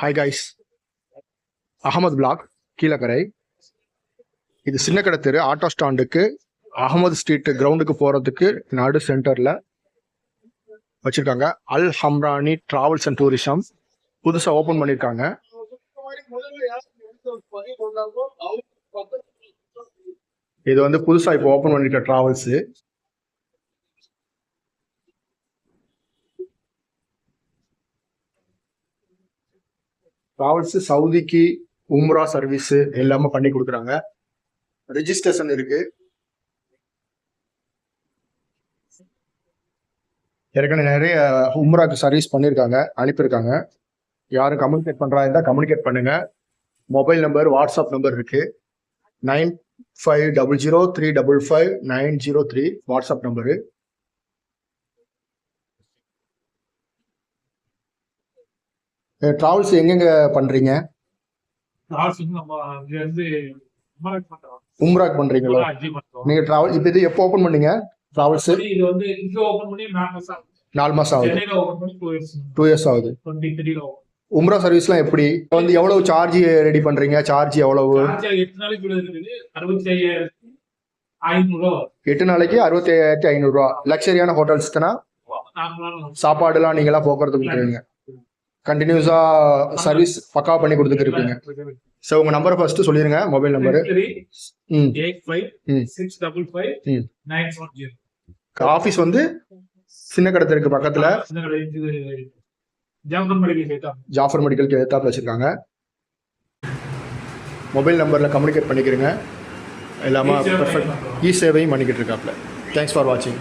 Hi guys, Ahmed blog Kilakarai. இது சின்னக்கடை தெரு auto ஸ்டாண்டுக்கு அகமது ஸ்ட்ரீட் கிரவுண்டுக்கு போகிறதுக்கு நடு சென்டரில் வச்சுருக்காங்க. அல் ஹம்ரானி டிராவல்ஸ் அண்ட் டூரிசம் புதுசாக ஓப்பன் பண்ணியிருக்காங்க. இது வந்து புதுசாக இப்போ ஓப்பன் பண்ணியிருக்க டிராவல்ஸு. டிராவல்ஸு சவுதிக்கு உம்ரா சர்வீஸு எல்லாமே பண்ணி கொடுக்குறாங்க. ரெஜிஸ்ட்ரேஷன் இருக்கு. ஏற்கனவே நிறைய உம்ராக்கு சர்வீஸ் பண்ணியிருக்காங்க, அனுப்பியிருக்காங்க. யாரும் கம்யூனிகேட் பண்ணுறா இருந்தால் கம்யூனிகேட் பண்ணுங்க. மொபைல் நம்பர், வாட்ஸ்அப் நம்பர் இருக்கு. 9500355903 வாட்ஸ்அப் நம்பரு. டிராவல்ஸ் எங்கெங்க பண்றீங்க? உம்ராக் பண்றீங்களா? நீங்க டிராவல் இப்போ இது எப்போ ஓபன் பண்ணீங்க டிராவல்ஸ்? இது வந்து இங்க ஓபன் பண்ணி 4 மாசம் ஆகுது. சென்னையில ஓபன் பண்ணி 2 இயர்ஸ் ஆகுது. 23 ல உம்ரா சர்வீஸ்லாம் எப்படி வந்து எவ்வளவு சார்ஜ் ரெடி பண்றீங்க? சார்ஜ் எவ்வளவு? 8 நாளைக்கு இருக்குது 65,500. 8 நாளைக்கு 65,500 ரூபா. லக்ஸரியான ஹோட்டல்ஸ் தானா? சாப்பாடுலாம் நீங்களா போக்குவரத்து கொடுக்குறீங்க? கண்டினியூஸா சர்வீஸ் பக்கா பண்ணி கொடுத்துட்டு இருப்பீங்க. சோ உங்க நம்பரை ஃபர்ஸ்ட் சொல்லிருங்க, மொபைல் நம்பர். 85655591. ஆபீஸ் வந்து சின்னக்கடை தெருக்கு பக்கத்துல ஜாஃபர் மெடிக்கலுக்கு எதிர்த்தாப்புல வச்சிருக்காங்க. மொபைல் நம்பர்ல கம்யூனிகேட் பண்ணிக்கிறீங்க. எல்லாமே பெர்ஃபெக்ட். இ சேவையும் பண்ணிக்கிட்டு இருக்காப்ல. தேங்க்ஸ் ஃபார் வாட்சிங்.